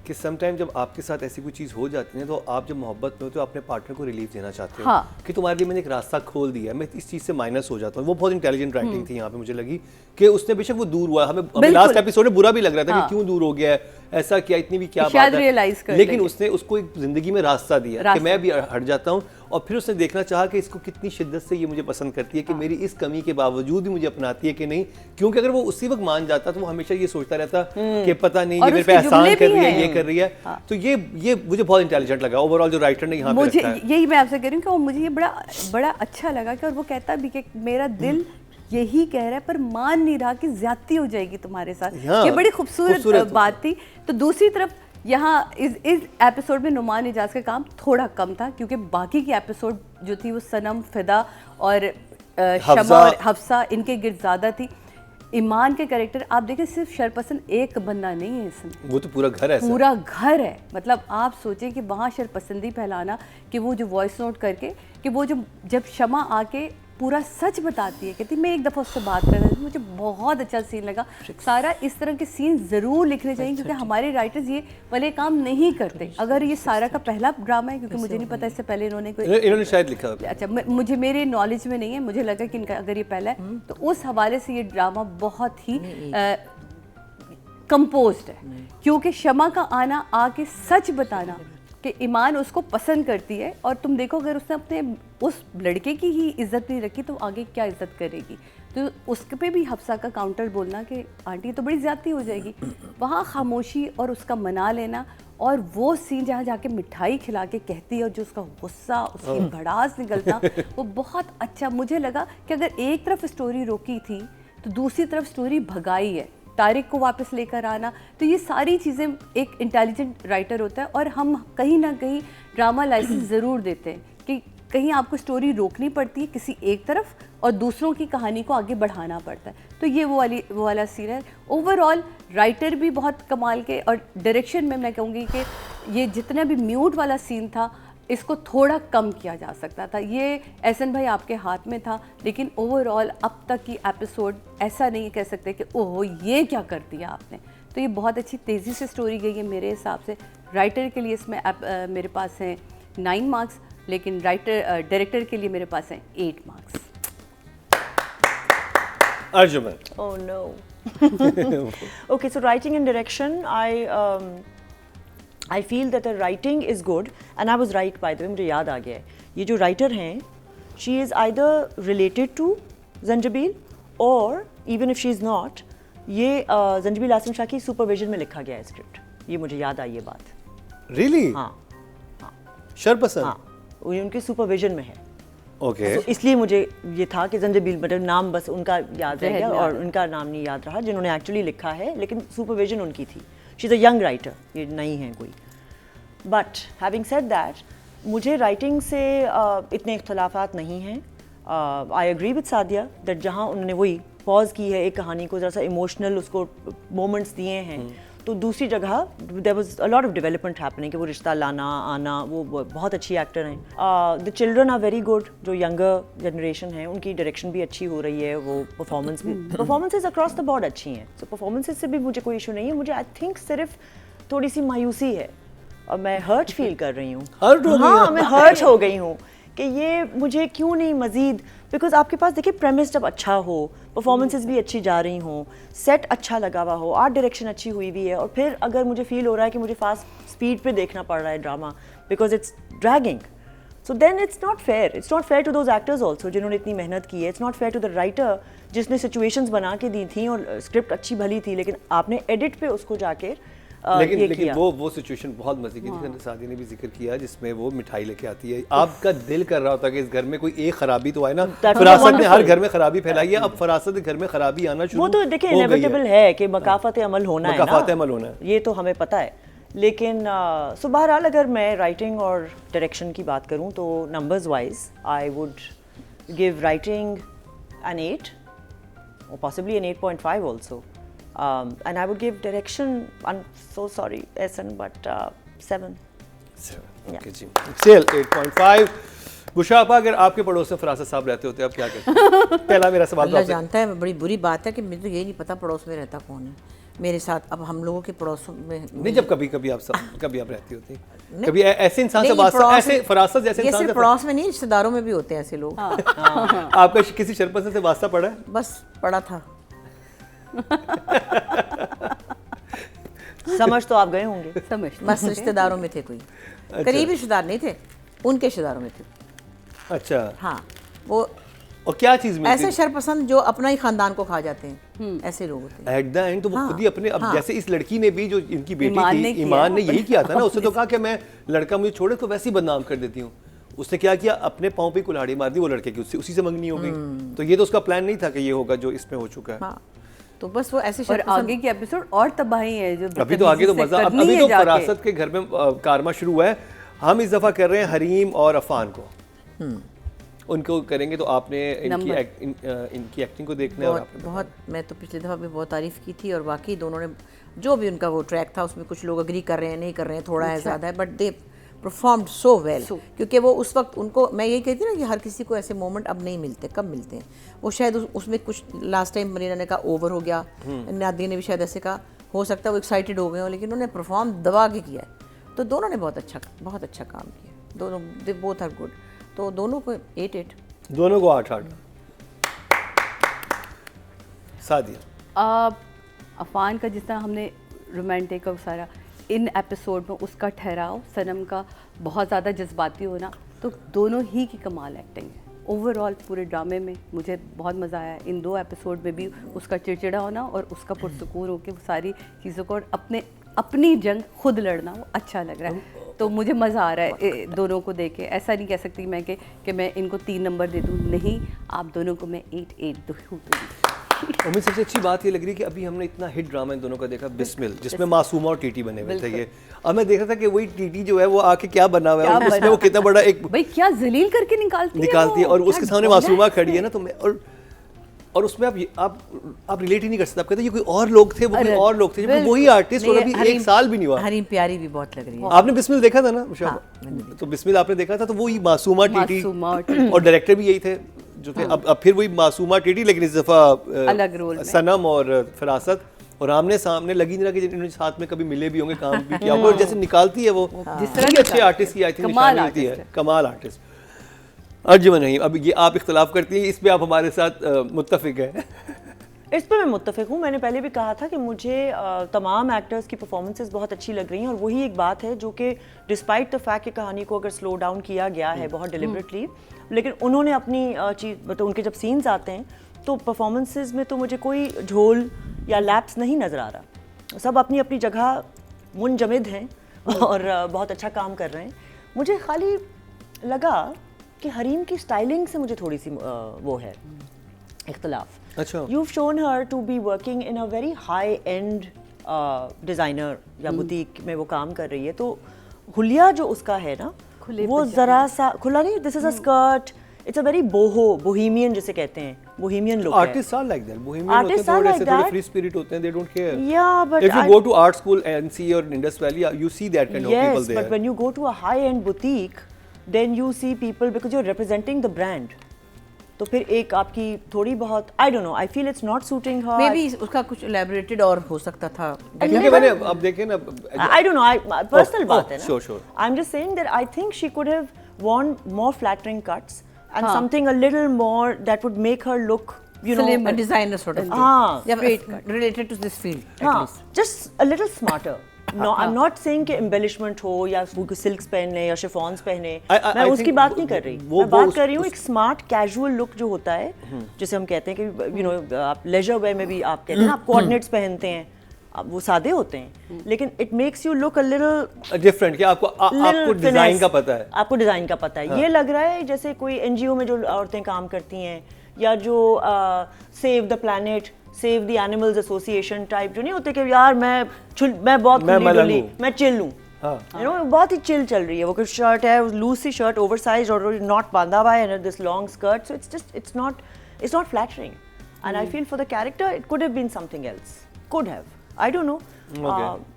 कि समटाइम जब आपके साथ ऐसी कोई चीज़ हो जाती है तो आप जब मोहब्बत में हो तो अपने पार्टनर को रिलीफ देना चाहते हो। हाँ। कि तुम्हारे लिए मैंने एक रास्ता खोल दिया, मैं इस चीज़ से माइनस हो जाता हूँ। वो बहुत इंटेलिजेंट राइटिंग थी यहाँ पे, मुझे लगी कि उसने बेशक वो दूर हुआ, हमें लास्ट एपिसोड में बुरा भी लग रहा था कि क्यों दूर हो गया है, ऐसा किया, इतनी भी क्या बात है, लेकिन उसने उसको एक जिंदगी में रास्ता दिया कि मैं भी हट जाता हूँ। और फिर उसने देखना चाहा कि इसको कितनी शिद्दत से ये मुझे पसंद करती है, कि मेरी इस कमी के बावजूद भी मुझे अपनाती है कि नहीं, क्योंकि अगर वो उसी वक्त मान जाता तो वो हमेशा ये सोचता रहता कि पता नहीं ये मेरे पे एहसान कर रही है, ये कर रही है। तो ये मुझे बहुत इंटेलिजेंट लगा ओवरऑल जो राइटर ने यहाँ पे रखा है। यही मैं आपसे कह रही हूँ कि मुझे ये बड़ा अच्छा लगा कि, और वो कहता भी कि मेरा दिल यही कह रहा है पर मान नहीं रहा कि ज्यादती हो जाएगी तुम्हारे साथ। ये बड़ी खूबसूरत बात थी। तो दूसरी तरफ यहाँ इस एपिसोड में नुमान इजाज का काम थोड़ा कम था, क्योंकि बाकी की एपिसोड जो थी वो सनम, फ़िदा और शमा और हफ्सा इनके गिर्द ज़्यादा थी। ईमान के कैरेक्टर आप देखें, सिर्फ शरपसंद एक बंदा नहीं है इसमें, वो तो पूरा घर है, पूरा घर है। मतलब आप सोचें कि वहाँ शरपसंदी फैलाना, कि वो जो वॉइस नोट करके, कि वो जो जब शमा आके पूरा सच बताती है, कहती मैं एक दफ़ा उससे बात कर रही थी, मुझे बहुत अच्छा सीन लगा। सारा इस तरह के सीन ज़रूर लिखने चाहिए, क्योंकि हमारे राइटर्स ये वाले काम नहीं करते। अगर ये सारा का पहला ड्रामा है, क्योंकि मुझे नहीं पता इससे पहले इन्होंने शायद लिखा, अच्छा मुझे मेरे नॉलेज में नहीं है, मुझे लगा कि इनका अगर ये पहला है तो उस हवाले से ये ड्रामा बहुत ही कंपोज्ड है। क्योंकि शमा का आना, आके सच बताना कि ईमान उसको पसंद करती है, और तुम देखो अगर उसने अपने उस लड़के की ही इज्जत नहीं रखी तो आगे क्या इज्जत करेगी। तो उसके पे भी हफ्सा का काउंटर बोलना कि आंटी तो बड़ी ज़्यादती हो जाएगी। वहाँ खामोशी और उसका मना लेना, और वो सीन जहाँ जाके मिठाई खिला के कहती है और जो उसका गुस्सा, उसकी भड़ास निकलता, वो बहुत अच्छा। मुझे लगा कि अगर एक तरफ स्टोरी रोकी थी तो दूसरी तरफ स्टोरी भगाई है, तारिक को वापस लेकर आना। तो ये सारी चीज़ें एक इंटेलिजेंट राइटर होता है, और हम कहीं ना कहीं ड्रामा लाइसेंस ज़रूर देते हैं कि कहीं आपको स्टोरी रोकनी पड़ती है किसी एक तरफ और दूसरों की कहानी को आगे बढ़ाना पड़ता है। तो ये वो वाला सीन है। ओवरऑल राइटर भी बहुत कमाल के, और डायरेक्शन में मैं कहूँगी कि ये जितना भी म्यूट वाला सीन था इसको थोड़ा कम किया जा सकता था। ये एहसन भाई आपके हाथ में था, लेकिन ओवरऑल अब तक की एपिसोड ऐसा नहीं कह सकते कि ओहो ये क्या कर दिया आपने। तो ये बहुत अच्छी तेज़ी से स्टोरी गई है मेरे हिसाब से। राइटर के लिए इसमें मेरे पास हैं 9 मार्क्स, लेकिन डायरेक्टर के लिए मेरे पास हैं 8 marks. Arjuman. Oh no. Okay, so writing and direction, I feel that the writing is good, and I was right, by the way, मुझे याद आ गया है। ये जो writer हैं, she is either related to Zanjabil or even if she is not, ये Zanjabil आसिम शाह की supervision में लिखा गया है स्क्रिप्ट। ये मुझे याद आई ये बात। रियली? हाँ, शरपसंद? हाँ, वो उनके सुपरविजन में है। ओके। तो इसलिए मुझे ये था कि ज़ंजबील, मतलब नाम बस उनका याद रह गया में और उनका नाम नहीं याद रहा जिन्होंने एक्चुअली लिखा है, लेकिन सुपरविजन उनकी थी। She is a young writer, ये नहीं है कोई। बट हैविंग सेड दैट, मुझे राइटिंग से इतने इख्तलाफात नहीं हैं। I agree with Sadia that जहाँ उन्होंने वही पॉज की है एक कहानी को, ज़रा सा इमोशनल उसको मोमेंट्स दिए हैं, तो दूसरी जगह there was a lot of development happening कि वो रिश्ता लाना आना, वो बहुत अच्छी एक्टर हैं। The children are very good, जो यंगर जनरेशन है उनकी डायरेक्शन भी अच्छी हो रही है, वो परफॉर्मेंस भी, परफॉर्मेंसेस अक्रॉस द बोर्ड अच्छी हैं। सो परफॉर्मेंसेस से भी मुझे कोई इशू नहीं है। मुझे आई थिंक सिर्फ थोड़ी सी मायूसी है और मैं हर्ट फील कर रही हूँ। हर्ट हो गई? हाँ, मैं हर्ट हो गई हूँ कि ये मुझे क्यों नहीं मज़ीद, बिकॉज आपके पास देखिए प्रेमिस जब अच्छा हो, परफॉर्मेंसेस भी अच्छी जा रही हों, सेट अच्छा लगा हुआ हो, आर्ट डायरेक्शन अच्छी हुई हुई है, और फिर अगर मुझे फील हो रहा है कि मुझे फास्ट स्पीड पे देखना पड़ रहा है drama because it's dragging, so then it's not fair. It's not fair to those actors also जिन्होंने इतनी मेहनत की है। It's not fair to the writer जिसने सिचुएशंस बना के दी थी और स्क्रिप्ट अच्छी भली थी, लेकिन आपने एडिट पे उसको जाके लेकिन वो सिचुएशन बहुत मजे की थी। सादी ने भी जिक्र किया जिसमें वो मिठाई लेके आती है, आपका दिल कर रहा होता है कि इस घर में कोई एक खराबी तो आए ना। फरासत ने हर घर में खराबी फैलाई है, अब फरासत के घर में खराबी आना शुरू वो तो देखिए इनेविटेबल है कि मकाफत अमल होना है ना, मकाफत अमल होना है, ये तो हमें पता है। लेकिन सो बहरहाल अगर मैं राइटिंग और डायरेक्शन की बात करूं तो numbers wise I would give writing an 8 or possibly an 8.5 also. And I would give direction, I'm so sorry, Ehsan, but 7. Okay जी, चल 8.5। बुशापा, अगर आपके पड़ोस में फरासत साहब रहते होते आप क्या करते? पहला मेरा सवाल अल्लाह जानता है, बड़ी बुरी बात है कि मुझे तो ये नहीं पता पड़ोस में रहता कौन है मेरे साथ। अब हम लोगों के पड़ोसों में नहीं, जब कभी आप रहती होती, कभी ऐसे इंसान से बात, ऐसे फरासत जैसे इंसान से, पड़ोस में नहीं, रिश्तेदारों में भी होते हैं ऐसे लोग। आपका किसी शरपसंद से वास्ता पड़ा है? बस पड़ा था। समझ तो आप गए होंगे। समझ बस रिश्तेदारों में थे, कोई करीबी रिश्तेदार नहीं थे, उनके रिश्तेदारों में थे। अच्छा, हाँ, वो और क्या चीज में ऐसे शरपसंद जो अपना ही खानदान को खा जाते हैं, ऐसे लोग होते हैं। एट द एंड तो वो हाँ, खुद ही अपने, अब हाँ, जैसे इस लड़की ने भी, जो इनकी बेटी ईमान थी, ईमान ने यही किया था ना, उसने तो कहा कि मैं लड़का मुझे छोड़े तो वैसे ही बदनाम कर देती हूँ। उसने क्या किया, अपने पाँव पे कुल्हाड़ी मार दी वो लड़के की, उसी से मंगनी हो गई। तो ये तो उसका प्लान नहीं था कि ये होगा जो इसमें हो चुका है। हाँ, तो बस वो ऐसे और आगे के एपिसोड और तबाही है जो अभी तो आगे तो मजा, अभी तो फरासत के घर में कारमा शुरू हुआ है। हम इस दफा कर रहे हैं हरीम और अफान को, उनको करेंगे। तो आपने इनकी एक्टिंग को देखना है। बहुत, मैं तो पिछली दफ़ा भी बहुत तारीफ़ की थी, और वाकई दोनों ने जो भी उनका वो ट्रैक था उसमें कुछ लोग अग्री कर रहे हैं, नहीं कर रहे हैं, थोड़ा है ज़्यादा है, but they performed so well. क्योंकि वो उस वक्त उनको, मैं यही कहती ना कि हर किसी को ऐसे मोमेंट अब नहीं मिलते, कब मिलते हैं। वो शायद उसमें कुछ लास्ट टाइम मरीना ने कहा ओवर हो गया, नादिया ने भी शायद ऐसे कहा, हो सकता है वो एक्साइटेड हो गए हो, लेकिन उन्होंने परफॉर्म दबा के किया है। तो दोनों ने बहुत अच्छा काम किया, दोनों, दे बोथ आर गुड। तो दोनों को 8-8, दोनों को 8-8। सादिया, अफान का जितना हमने रोमांटिक और सारा इन एपिसोड में, उसका ठहराव, सनम का बहुत ज़्यादा जज्बाती होना, तो दोनों ही की कमाल एक्टिंग है। ओवरऑल पूरे ड्रामे में मुझे बहुत मज़ा आया। इन 2 एपिसोड में भी उसका चिड़चिड़ा होना और उसका पुरसुकून होकर वो सारी चीज़ों को, और अपनी जंग खुद लड़ना, वो अच्छा लग रहा है। तो मुझे मज़ा आ रहा है दोनों को देख के। ऐसा नहीं कह सकती मैं कि मैं इनको 3 नंबर दे दूँ, नहीं, आप दोनों को मैं 8-8 दूँगी। और मुझे सबसे अच्छी बात ये लग रही है कि अभी हमने इतना हिट ड्रामा इन दोनों का देखा बिस्मिल, जिसमें मासूमा और टीटी बने हुए थे ये। अब मैं देख रहा था कि वही टीटी जो है वो आके क्या बना हुआ है, उसमें वो कितना बड़ा एक भाई क्या जलील करके निकालती है और उसके सामने मासूमा खड़ी है ना, तो मैं और उसमें आप रिलेट ही नहीं कर सकते। आप कहते हैं ये कोई और लोग थे, वो कोई और लोग थे, जबकि वही आर्टिस्ट और अभी 1 साल भी नहीं हुआ। हरीम प्यारी भी बहुत लग रही है। आपने बिस्मिल देखा था ना मुशाबा? तो बिस्मिल आपने देखा था, तो वही मासूमा टीटी और डायरेक्टर भी यही थे जो थे। अब फिर वही मासूमा टीटी, लेकिन इस दफा अलग रोल में सनम और फरासत, और आमने सामने लगी नहीं रहा कि इन्होंने साथ में कभी मिले भी होंगे, काम भी किया होगा। और जैसे निकालती है वो, जिस तरह अच्छे आर्टिस्ट की आई थिंक निशानी होती है, कमाल आर्टिस्ट। अर्जुन नहीं, अब ये आप इख्तलाफ करती हैं, इस पे आप हमारे साथ मुत्तफिक है? इस पे मैं मुत्तफिक हूँ। मैंने पहले भी कहा था कि मुझे तमाम एक्टर्स की परफॉर्मेंसेस बहुत अच्छी लग रही हैं, और वही एक बात है जो कि डिस्पाइट द फैक्ट कि कहानी को अगर स्लो डाउन किया गया है बहुत डिलिबरेटली, लेकिन उन्होंने अपनी चीज़, मतलब उनके जब सीन्स आते हैं तो परफॉर्मेंसेस में तो मुझे कोई झोल या लैप्स नहीं नज़र आ रहा। सब अपनी अपनी जगह मुंजमद हैं और बहुत अच्छा काम कर रहे हैं। मुझे खाली लगा कि हरीम की स्टाइलिंग से मुझे थोड़ी सी वो है इख्तलाफ। अच्छा, You've shown her to be working in a very high end designer या बुटीक में वो काम कर रही है, तो हुलिया जो उसका है ना, वो ज़रा सा खुला नहीं, this is a skirt, it's a very bohemian जिसे कहते हैं, बोहेमियन लुक है। Artist are like that, bohemian होते हैं, थोड़े से थोड़े फ्री स्पिरिट होते हैं, they don't care. Yeah, but if you go to art school and see or Indus Valley, you see that kind of people there. Yes, but when you go to a high end boutique, then you see people because you're representing the brand. तो फिर एक आपकी थोड़ी बहुत, I don't know, I feel it's not suiting her. Maybe उसका कुछ elaborated और हो सकता था। क्योंकि मैंने अब देखे ना, I don't know, personal बात है ना। Sure. I'm just saying that I think she could have worn more flattering cuts and something a little more that would make her look, you know, a designer sort of thing. straight cut. Related to this field, at least. Just a little smarter. No, I'm not saying कि embellishment हो या वो सिल्क्स पहने या शिफॉन्स पहने, मैं उसकी बात नहीं कर रही। मैं बात कर रही हूँ एक स्मार्ट कैजुअल लुक जो होता है, जिसे हम कहते हैं कि यू नो आप लेजर वेयर में भी आप कहते हैं ना, आप कोऑर्डिनेट्स पहनते हैं, अब वो सादे होते हैं, लेकिन it makes you look a little different, कि आपको डिजाइन का पता है, आपको डिजाइन का पता है। ये लग रहा है जैसे कोई एनजीओ में जो औरतें काम करती हैं, या जो save the planet, save the animals association type, जो नहीं होते कि यार मैं बहुत खुली, मैं चिल हूँ, यू नो, बहुत ही चिल चल रही है। वो कुछ शर्ट है, लूज सी शर्ट, ओवरसाइज और नॉट बांधा हुआ है, this long skirt, so it's not flattering, and I feel for the character it could have been something else, could have, I don't know.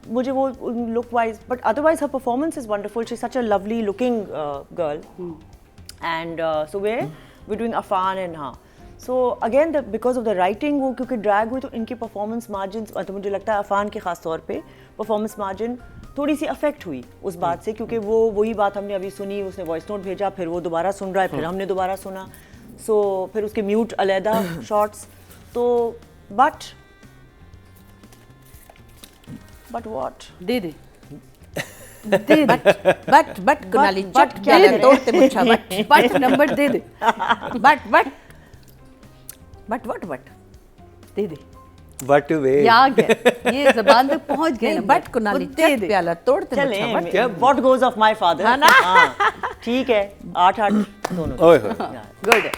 मुझे वो look wise, but otherwise her performance is wonderful, she is such a lovely looking girl, and so we're doing Afan and हाँ, so again because of the writing, वो क्योंकि drag हुई, तो इनकी performance margins, तो मुझे लगता है अफान के खास तौर पे performance margin थोड़ी सी affect हुई उस बात से, क्योंकि वही बात हमने अभी सुनी, उसने voice note भेजा, फिर वो दोबारा सुन रहा है, फिर हमने दोबारा सुना, so फिर उसके mute अलहदा shots, तो but what? दे बट कुनाली चट क्या तोड़ते मुच्छा, बट नंबर दे दे, बट दे दे, What way? आ गया, ये ज़बान तक पहुंच गए। बट कुनाली चट प्याला तोड़ते मुच्छा, बट क्या what goes of my father, हाँ ठीक है, 8 दोनों, गुड है।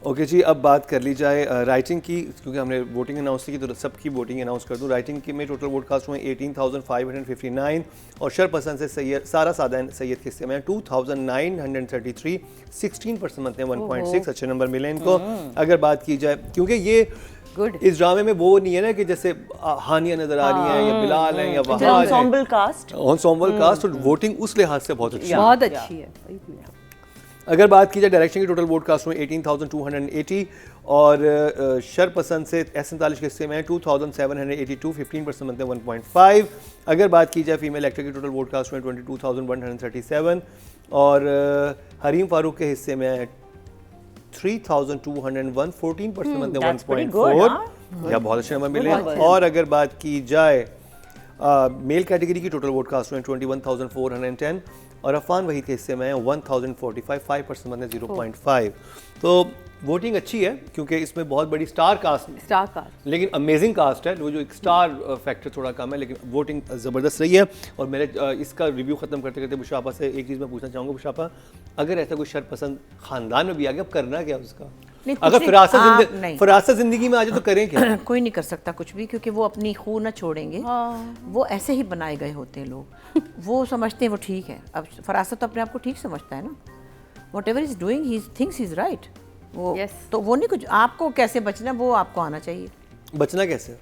ओके जी, अब बात कर ली जाए राइटिंग की, क्योंकि हमने वोटिंग अनाउंस की, तो सबकी वोटिंग अनाउस कर दूं। राइटिंग की में टोटल वोट कास्ट हुए 18,559 और शरपसंद से सारा सादा सैयद के हिस्से में 2,933, 16% बनते हैं 1.6, अच्छे नंबर मिले इनको। अगर बात की जाए, क्योंकि ये इस ड्रामे में वो नहीं है ना कि जैसे हानिया नजर आ रही हैं या बिलाल हैं या वहां ensemble cast, और वोटिंग उस लिहाज से बहुत अच्छी है। अगर बात की जाए डायरेक्शन की, टोटल वोट कास्ट हुए 18,280 और शरपसंद से 47 के हिस्से में 2,782, 15% बनते हैं 1.5। अगर बात की जाए फीमेल एक्टर की, टोटल वोट कास्ट हुए 22,137 और हरीम फारूक के हिस्से में 3,201, 14% बनते हैं 1.4, या बहुत अच्छे नंबर मिले। और अगर बात की जाए मेल कैटेगरी की, टोटल वोट कास्ट हुए 21,410 और अफान वहीद के हिस्से में 1,045, 5% बनते 0.5। तो वोटिंग अच्छी है, क्योंकि इसमें बहुत बड़ी स्टार कास्ट, लेकिन अमेजिंग कास्ट है, वो जो एक स्टार फैक्टर थोड़ा कम है, लेकिन वोटिंग ज़बरदस्त रही है। और मेरे इसका रिव्यू ख़त्म करते करते बुशापा से एक चीज़ मैं पूछना चाहूँगा, बुशापा, अगर ऐसा कोई शरपसंद ख़ानदान में भी आ गया, अब करना क्या उसका? नहीं, कुछ अगर नहीं, नहीं। फरासत जिंदगी में आ जाए तो करें क्या? कोई नहीं कर सकता कुछ भी, क्योंकि वो अपनी खू न छोड़ेंगे। वो ऐसे ही बनाए गए होते हैं लोग। वो समझते हैं वो ठीक है। अब फरासत तो अपने आप को ठीक समझता है ना, what ever is doing he thinks is right. वो तो वो नहीं, कुछ आपको कैसे बचना वो आपको आना चाहिए। बचना कैसे?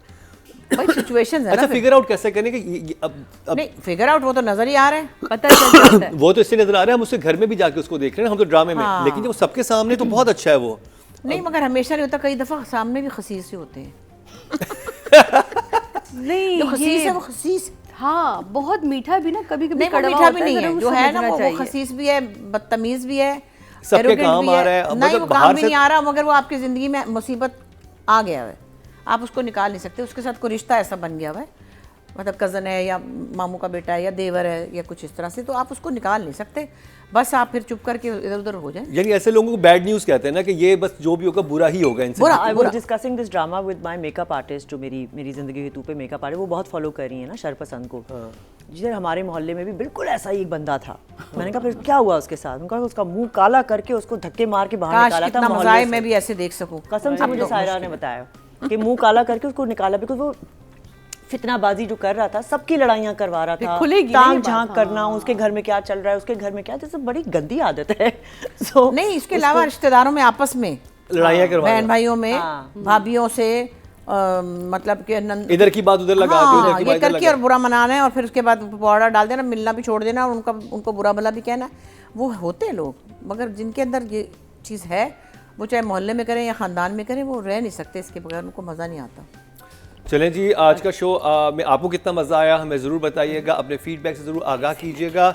भाई सिचुएशन है अच्छा, ना। फिगर आउट कैसे करें कि अब नहीं, फिगर आउट वो तो नजर ही आ रहा है, पता चल जाता है। वो तो इससे नजर आ रहा है, हम उससे घर में भी जाके उसको देख रहे हैं, हम तो ड्रामे में, लेकिन जब सबके सामने तो बहुत अच्छा है वो। नहीं मगर हमेशा नहीं होता, कई दफा सामने भी खसीस ही होते हैं। नहीं, जो खसीस है वो खसीस, हाँ बहुत मीठा भी ना, कभी कभी नहीं वो मीठा भी नहीं है, जो है ना वो खसीस भी है, बदतमीज भी है, सबके arrogant काम भी आ रहा है, नहीं मतलब वो बाहर काम भी से- नहीं आ रहा, मगर वो आपकी जिंदगी में मुसीबत आ गया है, आप उसको निकाल नहीं सकते। उसके साथ कोई रिश्ता ऐसा बन गया हुआ है, मतलब कज़न है या मामू का बेटा है या देवर है या कुछ इस तरह से, तो आप उसको निकाल नहीं सकते। बस आप फिर चुप करके इधर उधर हो जाए। यानी ऐसे लोगों को बैड न्यूज़ कहते हैं ना, कि ये बस जो भी होगा बुरा ही होगा इनसे। I was discussing this drama with my makeup artist, जो मेरी जिंदगी के तू पे मेकअप आर्टिस्ट, वो बहुत फॉलो कर रही है ना शरपसंद को। जिधर हमारे मोहल्ले में भी बिल्कुल ऐसा ही एक बंदा था। मैंने कहा फिर क्या हुआ उसके साथ? उनका उसका मुंह काला करके उसको धक्के मार के बाहर काश निकाला कितना था मजा आए मोहल्ले मैं से। भी ऐसे देख सकूं। कसम से मुझे सायरा ने बताया कि मुंह काला करके उसको निकाला, बिकॉज वो फितनाबाजी जो कर रहा था, सबकी लड़ाइयाँ करवा रहा था, खुलेगी ना ये टांग बात, झांक करना, उसके घर में क्या चल रहा है, उसके घर में क्या, जैसे बड़ी गंदी आदत है। सो नहीं, इसके अलावा रिश्तेदारों में आपस में लड़ाइयाँ करवा बहन भाइयों में, भाभीियों से, मतलब कि इधर की बात उधर लगा दी, उधर की बात ये इधर करके लगा और बुरा मनाना है, और फिर उसके बाद पाउडर डाल देना, मिलना भी छोड़ देना, और उनको बुरा भला भी कहना। वो होते हैं लोग, मगर जिनके अंदर ये चीज़ है, वो चाहे मोहल्ले में करें या ख़ानदान में करें, वो रह नहीं सकते इसके बगैर, उनको मज़ा नहीं आता। चलें जी, आज का शो में आपको कितना मज़ा आया हमें ज़रूर बताइएगा, अपने फीडबैक से ज़रूर आगाह कीजिएगा।